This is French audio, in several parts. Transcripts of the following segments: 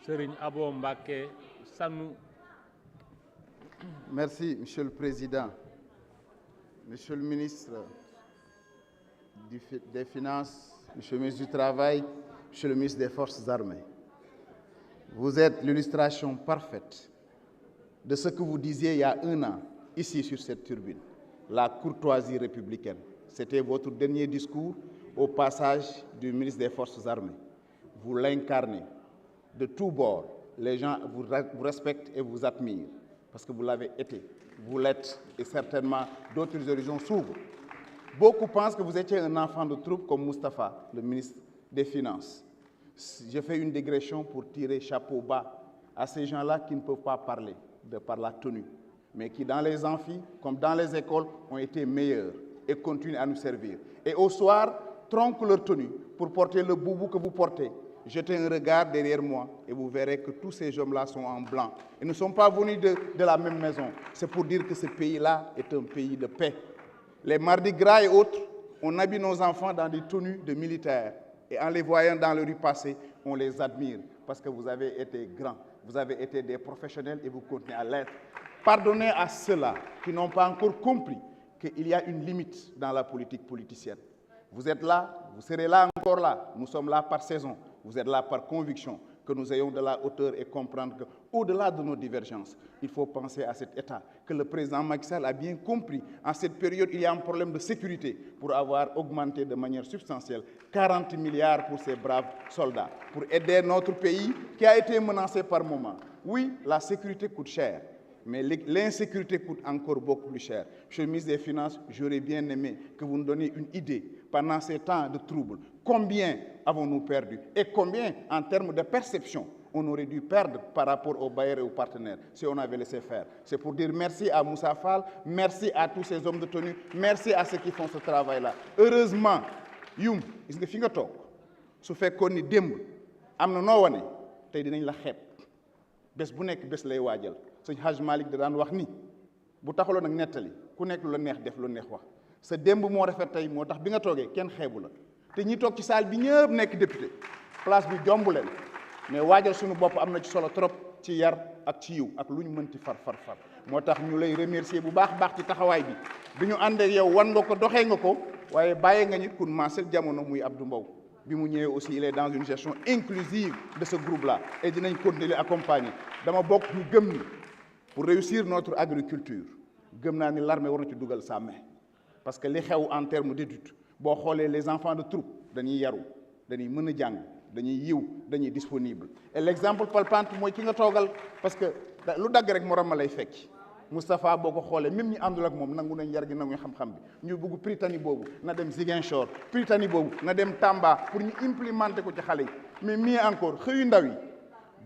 Serigne Abo Mbacké Sanou. Merci, Monsieur le Président. Monsieur le ministre des Finances, Monsieur le ministre du Travail, Monsieur le ministre des Forces armées. Vous êtes l'illustration parfaite de ce que vous disiez il y a un an, ici sur cette tribune, la courtoisie républicaine. C'était votre dernier discours au passage du ministre des Forces armées. Vous l'incarnez de tous bords. Les gens vous respectent et vous admirent parce que vous l'avez été, vous l'êtes et certainement d'autres horizons s'ouvrent. Beaucoup pensent que vous étiez un enfant de troupe comme Moustapha, le ministre des Finances. Je fais une digression pour tirer chapeau bas à ces gens-là qui ne peuvent pas parler de par la tenue, mais qui dans les amphis comme dans les écoles ont été meilleurs et continuent à nous servir. Et au soir, tronquent leur tenue pour porter le boubou que vous portez. Jetez un regard derrière moi et vous verrez que tous ces hommes-là sont en blanc. Ils ne sont pas venus de la même maison. C'est pour dire que ce pays-là est un pays de paix. Les Mardi Gras et autres, on habille nos enfants dans des tenues de militaires. Et en les voyant dans les rues passer, on les admire parce que vous avez été grands, vous avez été des professionnels et vous continuez à l'être. Pardonnez à ceux-là qui n'ont pas encore compris qu'il y a une limite dans la politique politicienne. Vous êtes là, vous serez là encore là. Nous sommes là par saison. Vous êtes là par conviction, que nous ayons de la hauteur et comprendre qu'au-delà de nos divergences, il faut penser à cet État, que le président Macky Sall a bien compris. En cette période, il y a un problème de sécurité pour avoir augmenté de manière substantielle 40 milliards pour ces braves soldats, pour aider notre pays qui a été menacé par moments. Oui, la sécurité coûte cher, mais l'insécurité coûte encore beaucoup plus cher. Monsieur le ministre des Finances, j'aurais bien aimé que vous nous donniez une idée pendant ces temps de troubles. Combien avons-nous perdu et combien, en termes de perception, on aurait dû perdre par rapport aux bailleurs et aux partenaires si on avait laissé faire. C'est pour dire merci à Moussa Fall, merci à tous ces hommes de tenue, merci à ceux qui font ce travail-là. Heureusement, Youm, gis nga fi nga toog su fekkoon ni démb am na noo wane tey dinañ la xeeb bés bu nekk bés lay waajal sëñ Haj Malick da daan wax ni bu taxaloon nag nettali ku nekk lu la neex def lu neex wax sa démb moo rafet tey moo tax bi nga toogee kenn xeebu la te ñi toog ci salle bi ñëpp nekk député place bi jomb leen mais waajal suñu bopp am na ci solo trop ci yar ak ci yiw ak lu ñu mënti far moo tax ñu lay remercier bu baax ci taxawaay bi ñu ànd ak yow wan nga ko doxee nga ko waaye bàyyee nga nit kun maasel jamono muy Abdou Mbow bi mu ñëwee aussi il est dans une gestion inclusive de ce groupe-là et dinañ continuer accompagner dama bokk ñu gëm ni pour réussir notre agriculture gëm naa ni l'armée war na ci dugal sa main parce que li xew en termes d'études boo xoolee les enfants de troupe dañuy yaru dañuy mën a jàng dañuy yiw dañuy disponible et l'exemple palpable mooy ki nga toogal parce que lu dagg rek morom ma lay fekk Moustapha boo ko xoolee même ñi àndul ak moom nangu nañ yar gi nangu xam-xam bi ñu bëgg Prytanée boobu na dem Ziguinchor Prytanée boobu na dem Tamba pour ñu implémenter ko ci xale yi mais mieux encore xëyu ndaw yi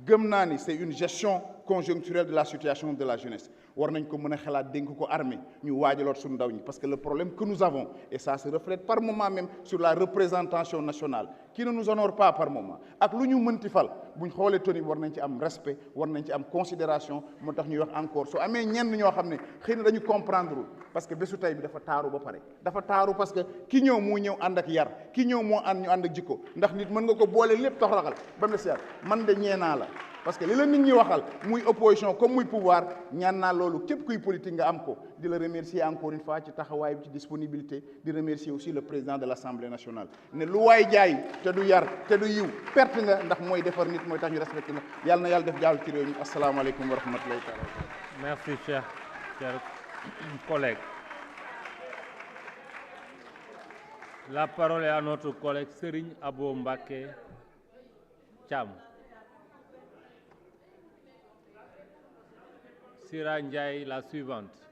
gëm naa ni c'est une gestion conjoncturelle de la situation de la jeunesse war nañ ko mën a xalaat dénk ko armée ñu waajaloot suñu ndaw ñi parce que le problème que nous avons et ça se reflète par moment même sur la représentation nationale qui ne nous honore pas par moment ak lu ñu mënti fal buñ xoolee toni war nañ ci am respect war nañ ci am considération moo tax ñuy wax encore su amee ñenn ñoo xam ne xëy na dañu comprendre parce que bésu tey bi dafa taaru ba pare dafa taaru parce que ki ñëw moo ñëw ànd ak yar ki ñëw moo ànd ñu ànd ak jikko ndax nit mën nga ko boole lépp toxraxal ba mu des yar man de ñeenaa la parce que li la nit ñi waxal muy opposition comme muy pouvoir ñaan naa loolu képp kuy politique nga am ko di la remercier encore une fois ci taxawaay bi ci disponibilité di remercier aussi le président de l'Assemblée nationale ne lu waay jaay te du yar te du yiw perte nga ndax mooy defar nit mooy tax ñu respecté na yàlla na yàlla def jàll ci réew mi asalaamaaleykum wa rahmatullahi taala. Merci chers collègues. La parole est à notre collègue Serigne Abo Mbacké Thiam. Sira Ndiaye, la suivante.